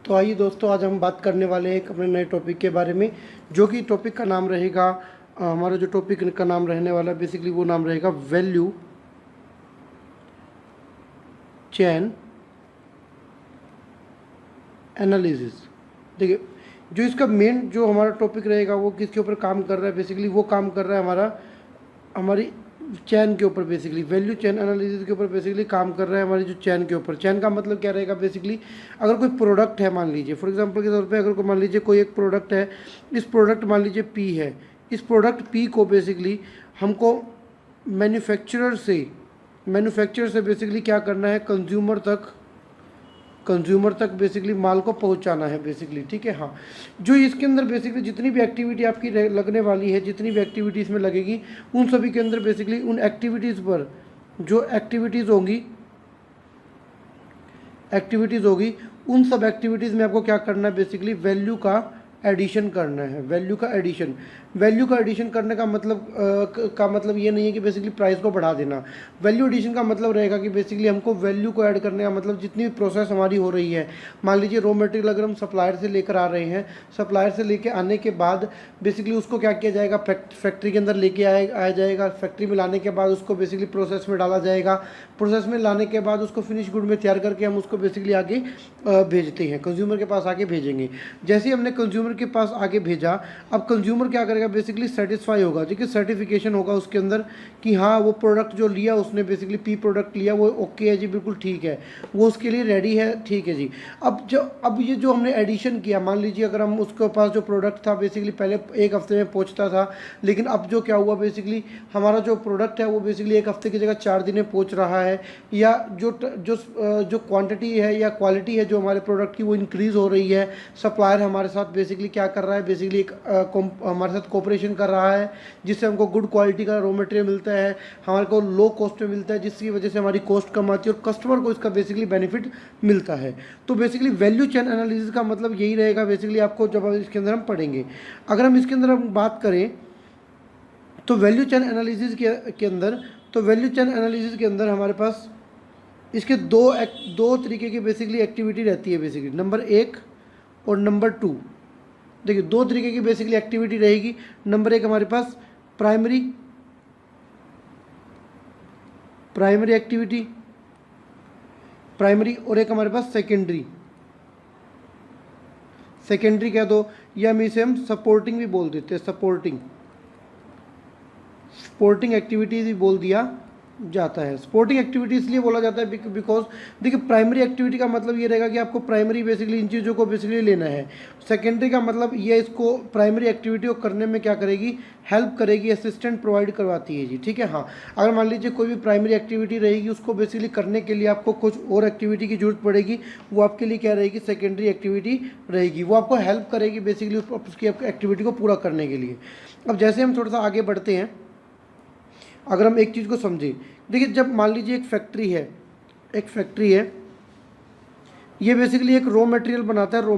तो आइए दोस्तों, आज हम बात करने वाले हैं एक अपने नए टॉपिक के बारे में, जो कि टॉपिक का नाम रहेगा हमारा जो टॉपिक का नाम रहने वाला बेसिकली वो नाम रहेगा वैल्यू चेन एनालिसिस। देखिए, जो इसका मेन जो हमारा टॉपिक रहेगा वो किसके ऊपर काम कर रहा है, बेसिकली वो काम कर रहा है हमारी चैन के ऊपर। बेसिकली वैल्यू चैन एनालिसिस के ऊपर बेसिकली काम कर रहा है हमारी जो चैन के ऊपर। चैन का मतलब क्या रहेगा, बेसिकली अगर कोई प्रोडक्ट है, मान लीजिए फॉर एग्जांपल के तौर पे, अगर कोई मान लीजिए कोई एक प्रोडक्ट है, इस प्रोडक्ट मान लीजिए पी है, इस प्रोडक्ट पी को बेसिकली हमको मैन्युफैक्चरर से बेसिकली क्या करना है, कंज्यूमर तक बेसिकली माल को पहुंचाना है बेसिकली। ठीक है, हाँ। जो इसके अंदर बेसिकली जितनी भी एक्टिविटी आपकी लगने वाली है, जितनी भी एक्टिविटी इसमें लगेगी, उन सभी के अंदर बेसिकली उन एक्टिविटीज़ पर जो एक्टिविटीज़ होगी उन सब एक्टिविटीज़ में आपको क्या करना है, बेसिकली वैल्यू का एडिशन करना है। वैल्यू का एडिशन करने का मतलब ये नहीं है कि बेसिकली प्राइस को बढ़ा देना। वैल्यू एडिशन का मतलब रहेगा कि बेसिकली हमको वैल्यू को ऐड करने का मतलब जितनी भी प्रोसेस हमारी हो रही है, मान लीजिए रॉ मटेरियल अगर हम सप्लायर से लेकर आ रहे हैं, सप्लायर से लेके आने के बाद बेसिकली उसको क्या किया जाएगा, फैक्ट्री के अंदर लेके आया जाएगा। फैक्ट्री में लाने के बाद उसको बेसिकली प्रोसेस में डाला जाएगा। प्रोसेस में लाने के बाद उसको फिनिश गुड में तैयार करके हम उसको बेसिकली आगे भेजते हैं, कंज्यूमर के पास आगे भेजेंगे। जैसे ही हमने कंज्यूमर के पास आगे भेजा, अब कंज्यूमर क्या करेगा, बेसिकली सेटिस्फाई होगा, ठीक है, सर्टिफिकेशन होगा उसके अंदर कि हाँ वो प्रोडक्ट जो लिया उसने, बेसिकली पी प्रोडक्ट लिया, वो ओके है जी, बिल्कुल ठीक है, वो उसके लिए रेडी है, ठीक है जी। अब ये जो हमने एडिशन किया, मान लीजिए अगर हम उसके पास जो प्रोडक्ट था बेसिकली पहले 1 हफ्ते में पहुंचता था, लेकिन अब जो क्या हुआ, बेसिकली हमारा जो प्रोडक्ट है वो बेसिकली 1 हफ्ते की जगह 4 दिन में पहुंच रहा है, या जो क्वांटिटी है या क्वालिटी है जो हमारे प्रोडक्ट की वो इंक्रीज़ हो रही है। सप्लायर हमारे साथ बेसिकली क्या कर रहा है, बेसिकली एक हमारे साथ कोऑपरेशन कर रहा है, जिससे हमको गुड क्वालिटी का रॉ मटेरियल मिलता है, हमारे को लो कॉस्ट में मिलता है, जिसकी वजह से हमारी कॉस्ट कम आती है और कस्टमर को इसका बेसिकली बेनिफिट मिलता है। तो बेसिकली वैल्यू चेन एनालिसिस का मतलब यही रहेगा बेसिकली, आपको जब इसके अंदर हम पढ़ेंगे। अगर हम इसके अंदर हम बात करें तो वैल्यू चेन एनालिसिस के अंदर हमारे पास इसके दो तरीके की बेसिकली एक्टिविटी रहती है। बेसिकली नंबर 1 और नंबर 2। देखिए, 2 तरीके की बेसिकली एक्टिविटी रहेगी। नंबर 1 हमारे पास प्राइमरी एक्टिविटी, और एक हमारे पास सेकेंडरी कह दो, या हम इसे सपोर्टिंग भी बोल देते हैं, सपोर्टिंग एक्टिविटीज भी बोल दिया जाता है। सपोर्टिंग एक्टिविटी इसलिए बोला जाता है बिकॉज देखिए, प्राइमरी एक्टिविटी का मतलब ये रहेगा कि आपको प्राइमरी बेसिकली इन चीज़ों को बेसिकली लेना है। सेकेंडरी का मतलब ये इसको प्राइमरी एक्टिविटी को करने में क्या करेगी, हेल्प करेगी, असिस्टेंट प्रोवाइड करवाती है जी। ठीक है, हाँ। अगर मान लीजिए कोई भी प्राइमरी एक्टिविटी रहेगी, उसको बेसिकली करने के लिए आपको कुछ और एक्टिविटी की जरूरत पड़ेगी, वो आपके लिए क्या रहेगी, सेकेंडरी एक्टिविटी रहेगी। वो आपको हेल्प करेगी बेसिकली उसकी एक्टिविटी को पूरा करने के लिए। अब जैसे हम थोड़ा सा आगे बढ़ते हैं, अगर हम एक चीज़ को समझें, देखिए जब मान लीजिए एक फैक्ट्री है, ये बेसिकली एक रॉ मटेरियल बनाता है, अब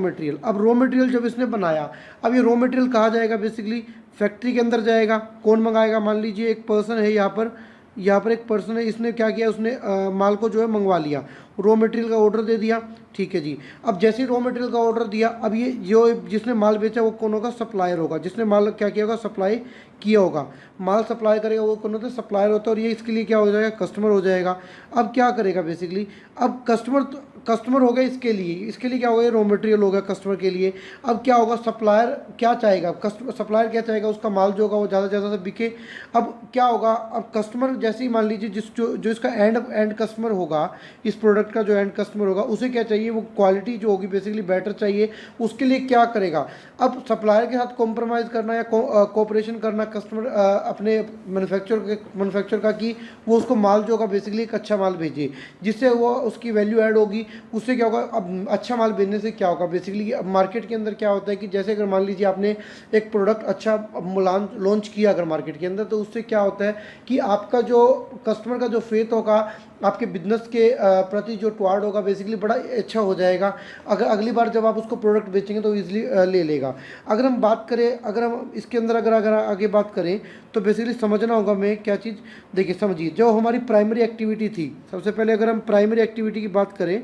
रॉ मटेरियल जब इसने बनाया, अब ये रॉ मटेरियल कहाँ जाएगा, बेसिकली फैक्ट्री के अंदर जाएगा। कौन मंगाएगा, मान लीजिए एक पर्सन है यहाँ पर एक पर्सन है, इसने क्या किया, उसने माल को जो है मंगवा लिया, रॉ मटेरियल का ऑर्डर दे दिया, ठीक है जी। अब जैसे ही रॉ मटेरियल का ऑर्डर दिया, अब ये जो जिसने माल बेचा वो कौन होगा, सप्लायर होगा, जिसने माल क्या किया होगा, सप्लाई किया होगा, माल सप्लाई करेगा, वो कौन होता है, सप्लायर होता है, और ये इसके लिए क्या हो जाएगा, कस्टमर हो जाएगा। अब क्या करेगा बेसिकली, अब कस्टमर हो गया इसके लिए क्या होगा, ये रॉ मटेरियल होगा कस्टमर के लिए। अब क्या होगा, सप्लायर क्या चाहेगा, सप्लायर क्या चाहेगा, उसका माल जो होगा वो ज़्यादा से ज़्यादा बिके। अब क्या होगा, अब कस्टमर जैसे ही मान लीजिए जो इसका एंड कस्टमर होगा, इस प्रोडक्ट का जो एंड कस्टमर होगा, उसे क्या चाहिए, वो क्वालिटी जो होगी बेसिकली बेटर चाहिए। उसके लिए क्या करेगा, अब सप्लायर के साथ कॉम्प्रोमाइज़ करना या कोऑपरेशन करना कस्टमर अपने मैन्युफैक्चर का, कि वो उसको माल जो होगा बेसिकली एक अच्छा माल भेजे, जिससे वो उसकी वैल्यू ऐड होगी। उससे क्या होगा, अब अच्छा माल भेजने से क्या होगा, बेसिकली अब मार्केट के अंदर क्या होता है कि जैसे अगर मान लीजिए आपने एक प्रोडक्ट अच्छा लॉन्च किया अगर मार्केट के अंदर, तो उससे क्या होता है कि आपका जो कस्टमर का जो फेथ होगा आपके बिजनेस के प्रति, जो टुवार्ड होगा बेसिकली बड़ा अच्छा हो जाएगा। अगर अगली बार जब आप उसको प्रोडक्ट बेचेंगे तो ईजिली ले लेगा। अगर हम इसके अंदर अगर आगे बात करें तो बेसिकली समझना होगा हमें क्या चीज़। देखिए समझिए, जो हमारी प्राइमरी एक्टिविटी थी, सबसे पहले अगर हम प्राइमरी एक्टिविटी की बात करें,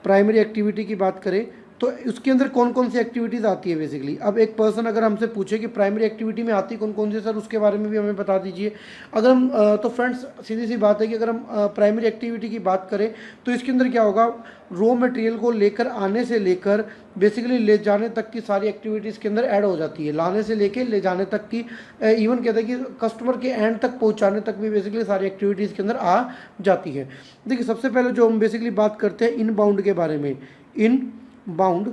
प्राइमरी एक्टिविटी की बात करें तो उसके अंदर कौन कौन सी एक्टिविटीज़ आती है बेसिकली। अब एक पर्सन अगर हमसे पूछे कि प्राइमरी एक्टिविटी में आती कौन कौन सी सर, उसके बारे में भी हमें बता दीजिए। अगर हम तो फ्रेंड्स सीधी सी बात है कि अगर हम प्राइमरी एक्टिविटी की बात करें तो इसके अंदर क्या होगा, रॉ मटेरियल को लेकर आने से लेकर बेसिकली ले जाने तक की सारी एक्टिविटीज़ के अंदर ऐड हो जाती है। लाने से लेके ले जाने तक की, इवन कहते हैं कि कस्टमर के एंड तक पहुंचाने तक भी बेसिकली सारी एक्टिविटीज़ के अंदर आ जाती है। देखिए सबसे पहले जो हम बेसिकली बात करते हैं इनबाउंड के बारे में, इन बाउंड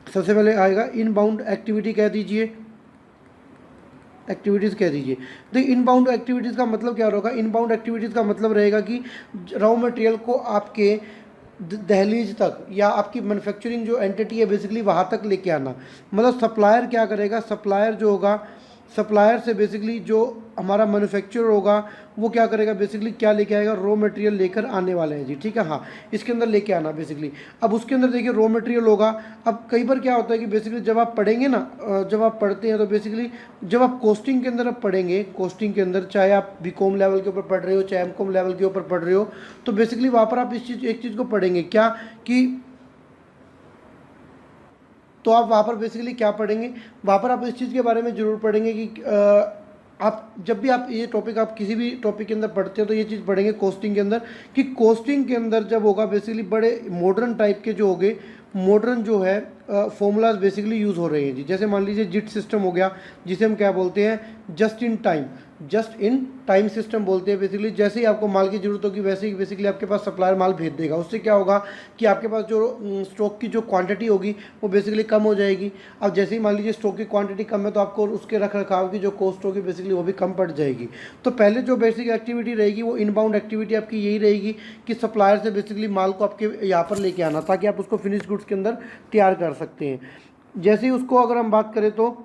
सबसे पहले आएगा इनबाउंड एक्टिविटी कह दीजिए, एक्टिविटीज़ कह दीजिए। देखिए इनबाउंड एक्टिविटीज़ का मतलब क्या होगा, इनबाउंड एक्टिविटीज़ का मतलब रहेगा कि रॉ मटेरियल को आपके दहलीज तक या आपकी मैन्युफैक्चरिंग जो एंटिटी है बेसिकली वहाँ तक लेके आना। मतलब सप्लायर क्या करेगा, सप्लायर जो होगा, सप्लायर से बेसिकली जो हमारा मैन्युफैक्चरर होगा वो क्या करेगा, बेसिकली क्या लेके आएगा, रॉ मटेरियल लेकर आने वाले हैं जी, ठीक है। हाँ, इसके अंदर लेके आना बेसिकली। अब उसके अंदर देखिए रॉ मटेरियल होगा। अब कई बार क्या होता है कि बेसिकली जब आप पढ़ेंगे ना, जब आप पढ़ते हैं तो बेसिकली जब आप कोस्टिंग के अंदर आप पढ़ेंगे, कोस्टिंग के अंदर चाहे आप बीकॉम लेवल के ऊपर पढ़ रहे हो चाहे एमकॉम लेवल के ऊपर पढ़ रहे हो, तो बेसिकली वहाँ पर आप एक चीज़ को पढ़ेंगे क्या कि, तो आप वहाँ पर बेसिकली क्या पढ़ेंगे, वहाँ पर आप इस चीज़ के बारे में ज़रूर पढ़ेंगे कि आप जब भी आप ये टॉपिक, आप किसी भी टॉपिक के अंदर पढ़ते हो तो ये चीज़ पढ़ेंगे कोस्टिंग के अंदर, कि कोस्टिंग के अंदर जब होगा बेसिकली बड़े मॉडर्न टाइप के जो होंगे, मॉडर्न जो है फॉर्मूलाज बेसिकली यूज़ हो रहे हैं जी। जैसे मान लीजिए जिट सिस्टम हो गया, जिसे हम क्या बोलते हैं, जस्ट इन टाइम सिस्टम बोलते हैं। बेसिकली जैसे ही आपको माल की ज़रूरत होगी वैसे ही बेसिकली आपके पास सप्लायर माल भेज देगा। उससे क्या होगा कि आपके पास जो स्टॉक की जो क्वांटिटी होगी वो बेसिकली कम हो जाएगी। अब जैसे ही मान लीजिए स्टॉक की क्वांटिटी कम है तो आपको उसके रख रखाव की जो कॉस्ट होगी बेसिकली वो भी कम पड़ जाएगी। तो पहले जो बेसिक एक्टिविटी रहेगी वो इनबाउंड एक्टिविटी आपकी यही रहेगी कि सप्लायर से बेसिकली माल को आपके यहाँ पर लेके आना ताकि आप उसको फिनिश गुड्स के अंदर तैयार कर सकते हैं। जैसे ही उसको अगर हम बात करें तो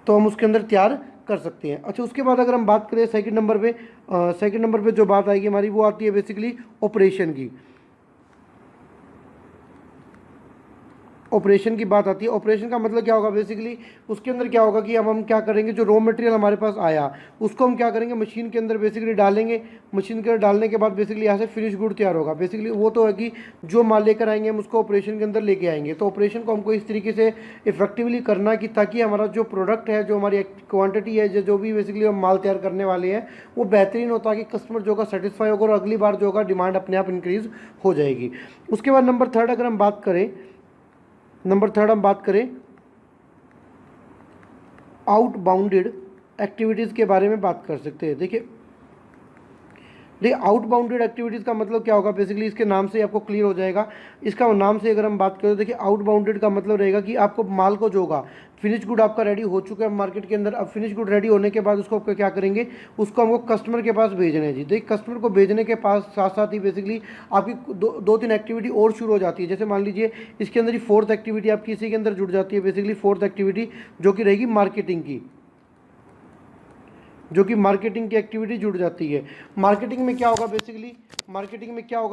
हम उसके अंदर तैयार कर सकते हैं। अच्छा, उसके बाद अगर हम बात करें सेकंड नंबर पे जो बात आएगी हमारी वो आती है बेसिकली ऑपरेशन की। ऑपरेशन की बात आती है। ऑपरेशन का मतलब क्या होगा, बेसिकली उसके अंदर क्या होगा कि अब हम क्या करेंगे, जो रॉ मटेरियल हमारे पास आया उसको हम क्या करेंगे, मशीन के अंदर बेसिकली डालेंगे। मशीन के अंदर डालने के बाद बेसिकली यहाँ से फिनिश गुड तैयार होगा। बेसिकली वो तो है कि जो माल लेकर आएंगे हम उसको ऑपरेशन के अंदर लेके आएंगे। तो ऑपरेशन को हमको इस तरीके से इफेक्टिवली करना कि ताकि हमारा जो प्रोडक्ट है, जो हमारी क्वान्टिटी है, जो भी बेसिकली हम माल तैयार करने वाले हैं वो बेहतरीन हो ताकि कस्टमर जो होगा सेटिस्फाई होगा और अगली बार जो होगा डिमांड अपने आप इंक्रीज़ हो जाएगी। उसके बाद नंबर थर्ड अगर हम बात करें आउटबाउंडेड एक्टिविटीज़ के बारे में बात कर सकते हैं। देखिए आउटबाउंडेड एक्टिविटीज़ का मतलब क्या होगा, बेसिकली इसके नाम से आपको क्लियर हो जाएगा। इसका नाम से अगर हम बात करें, देखिए आउटबाउंडेड का मतलब रहेगा कि आपको माल को जो होगा, फिनिश गुड आपका रेडी हो चुका है मार्केट के अंदर। अब फिनिश गुड रेडी होने के बाद उसको आपको क्या करेंगे, उसको हमको कस्टमर के पास भेजना है जी। देखिए कस्टमर को भेजने के पास साथ साथ ही बेसिकली आपकी दो तीन एक्टिविटी और शुरू हो जाती है। जैसे मान लीजिए इसके अंदर ही फोर्थ एक्टिविटी आपकी इसी के अंदर जुड़ जाती है। बेसिकली फोर्थ एक्टिविटी जो कि रहेगी मार्केटिंग की, की एक्टिविटी जुड़ जाती है। मार्केटिंग में क्या होगा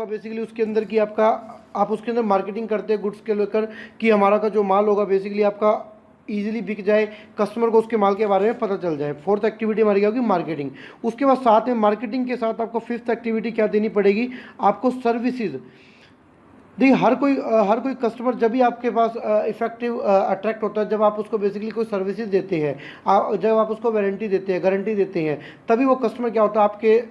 बेसिकली उसके अंदर कि आप उसके अंदर मार्केटिंग करते हैं गुड्स के लेकर कि हमारा का जो माल होगा बेसिकली आपका ईजिली बिक जाए, कस्टमर को उसके माल के बारे में पता चल जाए। फोर्थ एक्टिविटी हमारी क्या होगी, मार्केटिंग। उसके बाद साथ में मार्केटिंग के साथ आपको फिफ्थ एक्टिविटी क्या देनी पड़ेगी, आपको सर्विसेज। देखिए हर कोई कस्टमर जब भी आपके पास इफेक्टिव अट्रैक्ट होता है जब आप उसको बेसिकली कोई सर्विसेज देते हैं, जब आप उसको वारंटी देते हैं, गारंटी देते हैं, तभी वो कस्टमर क्या होता है आपके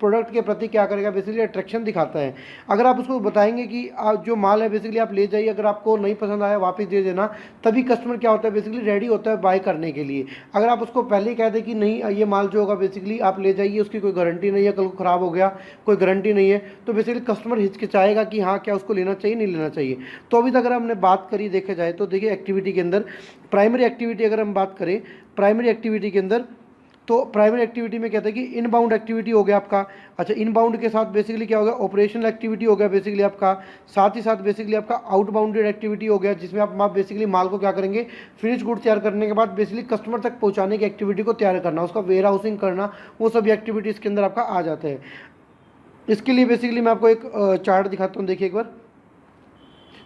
प्रोडक्ट के प्रति क्या करेगा, बेसिकली अट्रैक्शन दिखाता है। अगर आप उसको बताएंगे कि आप जो माल है बेसिकली आप ले जाइए, अगर आपको नहीं पसंद आया वापस दे देना, तभी कस्टमर क्या होता है बेसिकली रेडी होता है बाय करने के लिए। अगर आप उसको पहले ही कह दें कि नहीं ये माल जो होगा बेसिकली आप ले जाइए, उसकी कोई गारंटी नहीं है, कल को ख़राब हो गया कोई गारंटी नहीं है, तो बेसिकली कस्टमर हिचकिचाएगा कि हाँ क्या उसको लेना चाहिए नहीं लेना चाहिए। तो अभी तक अगर हमने बात करी देखा जाए तो देखिए एक्टिविटी के अंदर प्राइमरी एक्टिविटी अगर हम बात करें प्राइमरी एक्टिविटी के अंदर, तो प्राइमरी एक्टिविटी में कहते हैं कि इनबाउंड एक्टिविटी हो गया आपका। अच्छा, इनबाउंड के साथ बेसिकली क्या हो गया, ऑपरेशनल एक्टिविटी हो गया बेसिकली आपका। साथ ही साथ बेसिकली आपका आउटबाउंडेड एक्टिविटी हो गया जिसमें आप बेसिकली माल को क्या करेंगे, फिनिश गुड तैयार करने के बाद बेसिकली कस्टमर तक पहुंचाने की एक्टिविटी को तैयार करना, उसका वेयर हाउसिंग करना, वो सभी एक्टिविटी इसके अंदर आपका आ जाते हैं। इसके लिए बेसिकली मैं आपको एक चार्ट दिखाता हूँ, देखिए एक बार।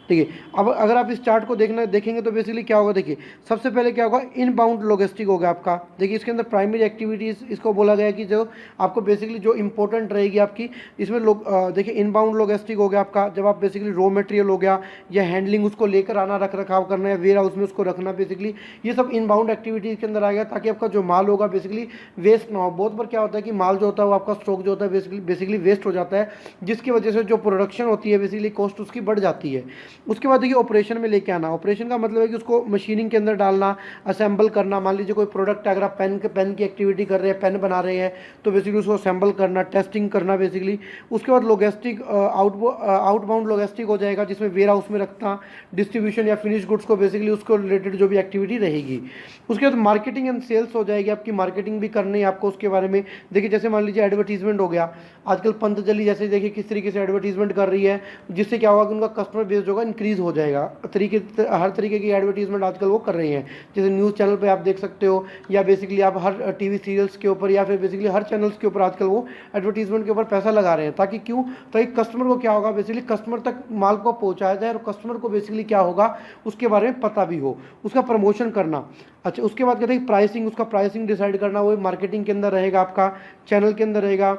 ठीक है। अब अगर आप इस चार्ट को देखेंगे तो बेसिकली क्या होगा, देखिए सबसे पहले क्या होगा, इनबाउंड लॉजिस्टिक होगा आपका। देखिए इसके अंदर प्राइमरी एक्टिविटीज़ इसको बोला गया कि जो आपको बेसिकली जो इंपॉर्टेंट रहेगी आपकी, इसमें लोग देखिए इनबाउंड लॉजिस्टिक हो गया आपका, जब आप बेसिकली रॉ मटेरियल हो गया या हैंडलिंग उसको लेकर आना, रख रखाव करना या वेयर हाउस में उसको रखना, बेसिकली ये सब इनबाउंड एक्टिविटीज़ के अंदर आ गया, ताकि आपका जो माल होगा बेसिकली वेस्ट ना हो। बहुत बार क्या होता है कि माल जो होता है वो आपका स्टॉक जो होता है बेसिकली वेस्ट हो जाता है, जिसकी वजह से जो प्रोडक्शन होती है बेसिकली कॉस्ट उसकी बढ़ जाती है। उसके बाद देखिए ऑपरेशन में लेके आना, ऑपरेशन का मतलब है कि उसको मशीनिंग के अंदर डालना, असेंबल करना। मान लीजिए कोई प्रोडक्ट है, अगर आप पेन की एक्टिविटी कर रहे हैं, पेन बना रहे हैं, तो बेसिकली उसको असेंबल करना, टेस्टिंग करना बेसिकली। उसके बाद लॉजिस्टिक आउटबाउंड लॉजिस्टिक हो जाएगा, जिसमें वेयर हाउस में रखना, डिस्ट्रीब्यूशन या फिनिश गुड्स को बेसिकली उसको रिलेटेड जो भी एक्टिविटी रहेगी। उसके बाद मार्केटिंग एंड सेल्स हो जाएगी, आपकी मार्केटिंग भी करनी है आपको उसके बारे में। देखिए जैसे मान लीजिए एडवर्टीजमेंट हो गया, आजकल पतंजलि जैसे देखिए किस तरीके से एडवर्टीजमेंट कर रही है, जिससे क्या होगा कि उनका कस्टमर बेस जो होगा इंक्रीज हो जाएगा। हर तरीके की एडवर्टीजमेंट आजकल वो कर रही हैं, जैसे न्यूज़ चैनल पे आप देख सकते हो, या बेसिकली आप हर टीवी सीरियल्स के ऊपर या फिर बेसिकली हर चैनल्स के ऊपर आजकल वो एडवर्टीजमेंट के ऊपर पैसा लगा रहे हैं, ताकि क्यों, ताकि कस्टमर को क्या होगा, बेसिकली कस्टमर तक माल को पहुंचाया जाए और कस्टमर को बेसिकली क्या होगा उसके बारे में पता भी हो, उसका प्रमोशन करना। अच्छा, उसके बाद कहते हैं प्राइसिंग, उसका प्राइसिंग डिसाइड करना, वो मार्केटिंग के अंदर रहेगा, आपका चैनल के अंदर रहेगा,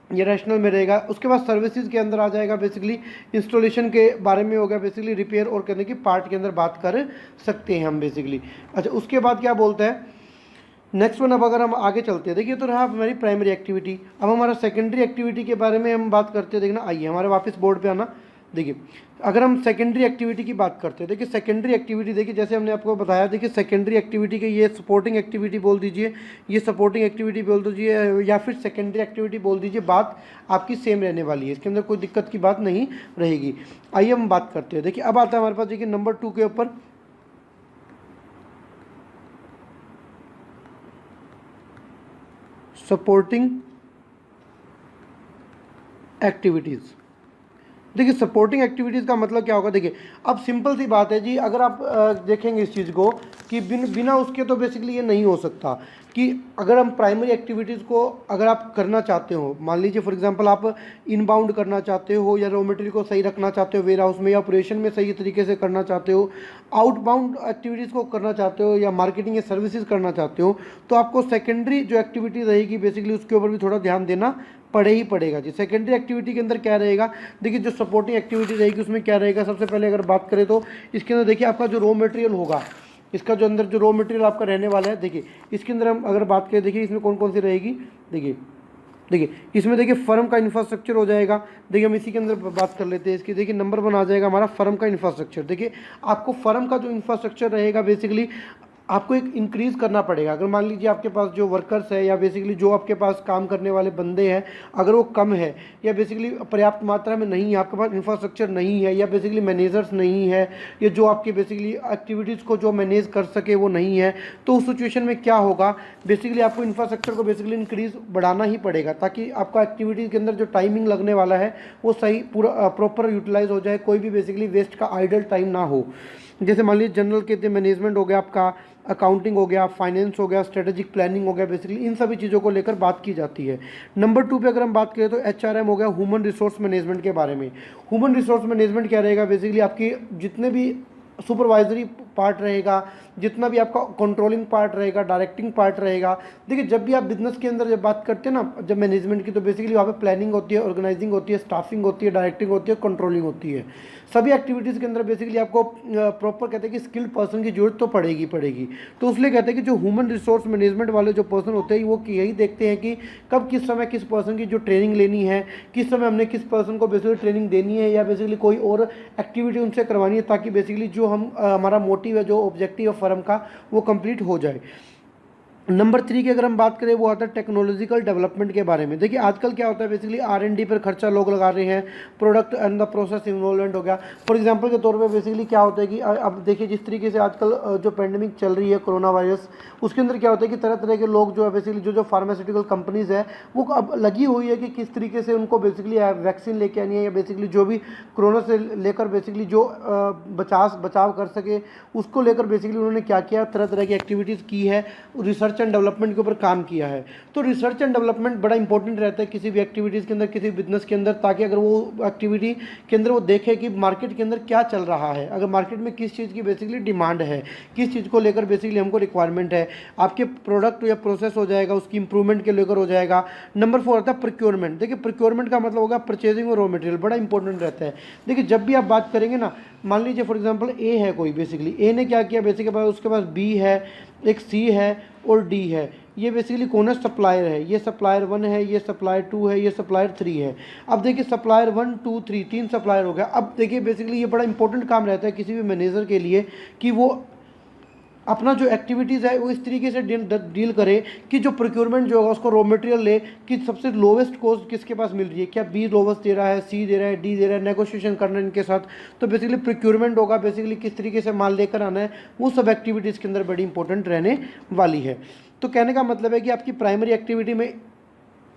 ये रैशनल में रहेगा। उसके बाद सर्विसेज के अंदर आ जाएगा, बेसिकली इंस्टॉलेशन के बारे में हो गया, बेसिकली रिपेयर और करने की पार्ट के अंदर बात कर सकते हैं हम बेसिकली। अच्छा, उसके बाद क्या बोलते हैं नेक्स्ट वन, अब अगर हम आगे चलते हैं, देखिए तो रहा हमारी प्राइमरी एक्टिविटी। अब हमारा सेकेंडरी एक्टिविटी के बारे में हम बात करते हैं। देखना, आइए हमारे वापस बोर्ड पे आना। देखिए अगर हम सेकेंडरी एक्टिविटी की बात करते हैं, देखिए सेकेंडरी एक्टिविटी, देखिए जैसे हमने आपको बताया, देखिए सेकेंडरी एक्टिविटी के ये सपोर्टिंग एक्टिविटी बोल दीजिए, ये सपोर्टिंग एक्टिविटी बोल दीजिए, या फिर सेकेंडरी एक्टिविटी बोल दीजिए, बात आपकी सेम रहने वाली है, इसके अंदर कोई दिक्कत की बात नहीं रहेगी। आइए हम बात करते हैं। देखिए अब आता है हमारे पास, देखिए नंबर 2 के ऊपर सपोर्टिंग एक्टिविटीज़। देखिए सपोर्टिंग एक्टिविटीज़ का मतलब क्या होगा, देखिए अब सिंपल सी बात है जी, अगर आप देखेंगे इस चीज़ को कि बिना उसके तो बेसिकली ये नहीं हो सकता कि अगर हम प्राइमरी एक्टिविटीज़ को अगर आप करना चाहते हो, मान लीजिए फॉर एग्जांपल आप इनबाउंड करना चाहते हो, या रॉ मटेरियल को सही रखना चाहते हो वेयर हाउस में, या ऑपरेशन में सही तरीके से करना चाहते हो, आउटबाउंड एक्टिविटीज़ को करना चाहते हो, या मार्केटिंग या सर्विसेज करना चाहते हो, तो आपको सेकेंडरी जो एक्टिविटी रहेगी बेसिकली उसके ऊपर भी थोड़ा ध्यान देना पड़े ही पड़ेगा जी। सेकेंडरी एक्टिविटी के अंदर क्या रहेगा, देखिए जो सपोर्टिंग एक्टिविटी रहेगी उसमें क्या रहेगा, सबसे पहले अगर बात करें तो इसके अंदर देखिए आपका जो रॉ मटेरियल होगा, इसका जो अंदर जो रॉ मटेरियल आपका रहने वाला है, देखिए इसके अंदर हम अगर बात करें, देखिए इसमें कौन कौन सी रहेगी, देखिए इसमें देखिए फर्म का इंफ्रास्ट्रक्चर हो जाएगा। देखिए हम इसी के अंदर बात कर लेते हैं इसकी। देखिए नंबर 1 आ जाएगा हमारा फर्म का इंफ्रास्ट्रक्चर। देखिए आपको फर्म का जो इंफ्रास्ट्रक्चर रहेगा बेसिकली आपको एक इंक्रीज़ करना पड़ेगा। अगर मान लीजिए आपके पास जो वर्कर्स है, या बेसिकली जो आपके पास काम करने वाले बंदे हैं, अगर वो कम है या बेसिकली पर्याप्त मात्रा में नहीं है, आपके पास इंफ्रास्ट्रक्चर नहीं है, या बेसिकली मैनेजर्स नहीं है, या जो आपके बेसिकली एक्टिविटीज़ को जो मैनेज कर सके वो नहीं है, तो उस सिचुएशन में क्या होगा, बेसिकली आपको इंफ्रास्ट्रक्चर को बेसिकली इंक्रीज़ बढ़ाना ही पड़ेगा, ताकि आपका एक्टिविटीज़ के अंदर जो टाइमिंग लगने वाला है वो सही पूरा प्रॉपर यूटिलाइज हो जाए, कोई भी बेसिकली वेस्ट का आइडल टाइम ना हो। जैसे मान लीजिए जनरल कहते हैं, मैनेजमेंट हो गया आपका, अकाउंटिंग हो गया, फाइनेंस हो गया, स्ट्रेटेजिक प्लानिंग हो गया, बेसिकली इन सभी चीज़ों को लेकर बात की जाती है। नंबर 2 पे अगर हम बात करें तो HRM हो गया, ह्यूमन रिसोर्स मैनेजमेंट के बारे में। ह्यूमन रिसोर्स मैनेजमेंट क्या रहेगा, बेसिकली आपकी जितने भी सुपरवाइजरी पार्ट रहेगा, जितना भी आपका कंट्रोलिंग पार्ट रहेगा, डायरेक्टिंग पार्ट रहेगा। देखिए जब भी आप बिजनेस के अंदर जब बात करते हैं ना, जब मैनेजमेंट की, तो बेसिकली वहाँ पे प्लानिंग होती है, ऑर्गेनाइजिंग होती है, स्टाफिंग होती है, डायरेक्टिंग होती है, कंट्रोलिंग होती है। सभी एक्टिविटीज़ के अंदर बेसिकली आपको प्रॉपर कहते हैं कि स्किल्ड पर्सन की जरूरत तो पड़ेगी। तो इसलिए कहते हैं कि जो ह्यूमन रिसोर्स मैनेजमेंट वाले जो पर्सन होते हैं वो यही देखते हैं कि कब किस समय किस पर्सन की जो ट्रेनिंग लेनी है, किस समय हमने किस पर्सन को बेसिकली ट्रेनिंग देनी है, या बेसिकली कोई और एक्टिविटी उनसे करवानी है, ताकि बेसिकली जो हम हमारा मोटिव है, जो ऑब्जेक्टिव है फर्म का, वो कंप्लीट हो जाए। नंबर 3 की अगर हम बात करें वो आता है टेक्नोलॉजिकल डेवलपमेंट के बारे में। देखिए आजकल क्या होता है, बेसिकली R&D पर खर्चा लोग लगा रहे हैं, product and the process involvement हो गया। फॉर एग्जांपल के तौर पे बेसिकली क्या होता है कि अब देखिए जिस तरीके से आजकल जो पेंडेमिक चल रही है, कोरोना वायरस, उसके अंदर क्या होता है कि तरह तरह के लोग जो है बेसिकली जो फार्मास्यूटिकल कंपनीज़ है वो अब लगी हुई है कि किस तरीके से उनको बेसिकली वैक्सीन लेके आनी है, या बेसिकली जो भी कोरोना से लेकर बेसिकली जो बचाव कर सके उसको लेकर बेसिकली उन्होंने क्या किया, तरह तरह की एक्टिविटीज़ की है, रिसर्च रिसर्च एंड डेवलपमेंट के ऊपर काम किया है। तो रिसर्च एंड डेवलपमेंट बड़ा इंपॉर्टेंट रहता है किसी भी एक्टिविटीज़ के अंदर, किसी बिजनेस के अंदर, ताकि अगर वो एक्टिविटी के अंदर वो देखे कि मार्केट के अंदर क्या चल रहा है, अगर मार्केट में किस चीज़ की बेसिकली डिमांड है, किस चीज़ को लेकर बेसिकली हमको रिक्वायरमेंट है, आपके प्रोडक्ट या प्रोसेस हो जाएगा, उसकी इंप्रूवमेंट के लेकर हो जाएगा। नंबर 4 आता है प्रोक्योरमेंट। देखिए प्रोक्योरमेंट का मतलब होगा परचेजिंग और रॉ मटेरियल, बड़ा इंपॉर्टेंट रहता है। देखिए जब भी आप बात करेंगे ना, मान लीजिए फॉर एग्जांपल ए है कोई, बेसिकली ए ने क्या किया, बेसिकली उसके पास बी है, एक सी है और डी है। ये बेसिकली कौन है, सप्लायर है। ये सप्लायर 1 है, ये सप्लायर 2 है, ये सप्लायर 3 है। अब देखिए सप्लायर 1 2 3 तीन सप्लायर हो गया। अब देखिए बेसिकली ये बड़ा इंपॉर्टेंट काम रहता है किसी भी मैनेजर के लिए कि वो अपना जो एक्टिविटीज़ है वो इस तरीके से डील करे कि जो प्रोक्योरमेंट जो होगा उसको रॉ मटेरियल ले कि सबसे लोवेस्ट कॉस्ट किसके पास मिल रही है, क्या बी लोवेस्ट दे रहा है, सी दे रहा है, डी दे रहा है, नेगोशिएशन करना इनके साथ। तो बेसिकली प्रोक्योरमेंट होगा, बेसिकली किस तरीके से माल लेकर आना है, वो सब एक्टिविटीज़ के अंदर बड़ी इंपॉर्टेंट रहने वाली है। तो कहने का मतलब है कि आपकी प्राइमरी एक्टिविटी में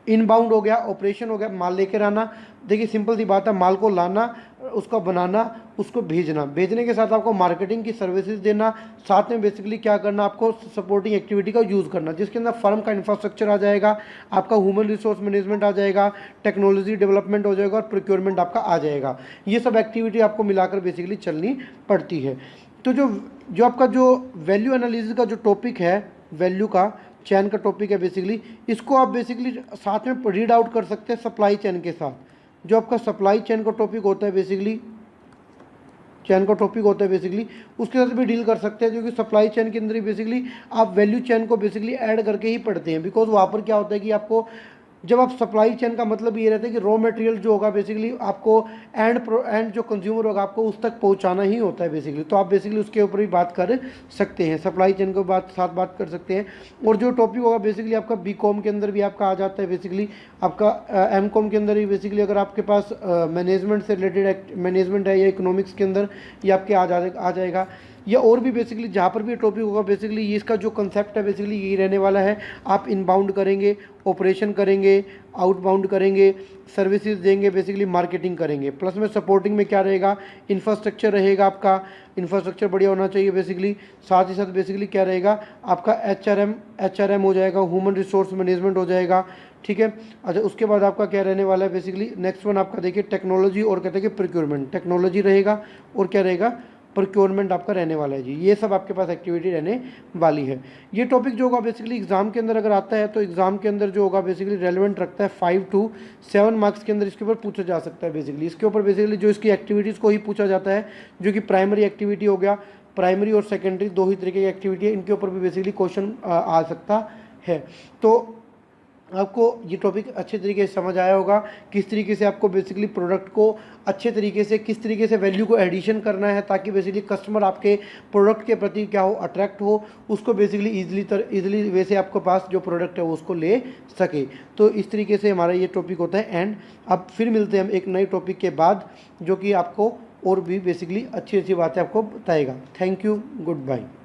इनबाउंड हो गया, ऑपरेशन हो गया, माल लेकर आना। देखिए सिंपल सी बात है, माल को लाना, उसका बनाना, उसको भेजना, भेजने के साथ आपको मार्केटिंग की सर्विसेज देना, साथ में बेसिकली क्या करना, आपको सपोर्टिंग एक्टिविटी का यूज़ करना, जिसके अंदर फर्म का इंफ्रास्ट्रक्चर आ जाएगा, आपका ह्यूमन रिसोर्स मैनेजमेंट आ जाएगा, टेक्नोलॉजी डेवलपमेंट हो जाएगा और प्रोक्योरमेंट आपका आ जाएगा। ये सब एक्टिविटी आपको मिलाकर बेसिकली चलनी पड़ती है। तो जो आपका जो वैल्यू एनालिसिस का जो टॉपिक है, वैल्यू का चैन का टॉपिक है, बेसिकली इसको आप बेसिकली साथ में रीड आउट कर सकते हैं सप्लाई चैन के साथ। जो आपका सप्लाई चैन का टॉपिक होता है, बेसिकली चैन का टॉपिक होता है, बेसिकली उसके साथ भी डील कर सकते हैं, जो कि सप्लाई चैन के अंदर ही बेसिकली आप वैल्यू चैन को बेसिकली ऐड करके ही पढ़ते हैं। बिकॉज वहाँ पर क्या होता है कि आपको जब आप सप्लाई चेन का मतलब ये रहता है कि रॉ मटेरियल जो होगा बेसिकली आपको एंड जो कंज्यूमर होगा आपको उस तक पहुंचाना ही होता है बेसिकली। तो आप बेसिकली उसके ऊपर भी बात कर सकते हैं, सप्लाई चेन के साथ बात कर सकते हैं। और जो टॉपिक होगा बेसिकली आपका बी.कॉम के अंदर भी आपका आ जाता है, बेसिकली आपका एम.कॉम के अंदर ही बेसिकली अगर आपके पास मैनेजमेंट से रिलेटेड मैनेजमेंट है या इकोनॉमिक्स के अंदर ये आपके आ जाएगा। या और भी बेसिकली जहाँ पर भी टॉपिक होगा बेसिकली ये इसका जो कंसेप्ट है बेसिकली यही रहने वाला है। आप इनबाउंड करेंगे, ऑपरेशन करेंगे, आउटबाउंड करेंगे, सर्विसेज देंगे, बेसिकली मार्केटिंग करेंगे। प्लस में सपोर्टिंग में क्या रहेगा, इंफ्रास्ट्रक्चर रहेगा, आपका इंफ्रास्ट्रक्चर बढ़िया होना चाहिए बेसिकली। साथ ही साथ बेसिकली क्या रहेगा आपका एचआरएम हो जाएगा, ह्यूमन रिसोर्स मैनेजमेंट हो जाएगा, ठीक है। अच्छा उसके बाद आपका क्या रहने वाला है बेसिकली, नेक्स्ट वन आपका देखिए टेक्नोलॉजी और कहते हैं कि प्रोक्योरमेंट। टेक्नोलॉजी रहेगा और क्या रहेगा, प्रोक्योरमेंट आपका रहने वाला है जी। ये सब आपके पास एक्टिविटी रहने वाली है। ये टॉपिक जो होगा बेसिकली एग्जाम के अंदर अगर आता है तो एग्जाम के अंदर जो होगा बेसिकली रेलेवेंट रखता है 5 to 7 मार्क्स के अंदर इसके ऊपर पूछा जा सकता है बेसिकली। इसके ऊपर बेसिकली जो इसकी एक्टिविटीज़ को ही पूछा जाता है, जो कि प्राइमरी एक्टिविटी हो गया, प्राइमरी और सेकेंडरी दो ही तरीके की एक्टिविटी है, इनके ऊपर भी बेसिकली क्वेश्चन आ सकता है। तो आपको ये टॉपिक अच्छे तरीके से समझ आया होगा, किस तरीके से आपको बेसिकली प्रोडक्ट को अच्छे तरीके से किस तरीके से वैल्यू को एडिशन करना है, ताकि बेसिकली कस्टमर आपके प्रोडक्ट के प्रति क्या हो, अट्रैक्ट हो, उसको बेसिकली ईजिली वे से आपके पास जो प्रोडक्ट है वो उसको ले सके। तो इस तरीके से हमारा ये टॉपिक होता है। एंड अब फिर मिलते हैं हम एक नए टॉपिक के बाद, जो कि आपको और भी बेसिकली अच्छी अच्छी बातें आपको बताएगा। Thank you, good bye.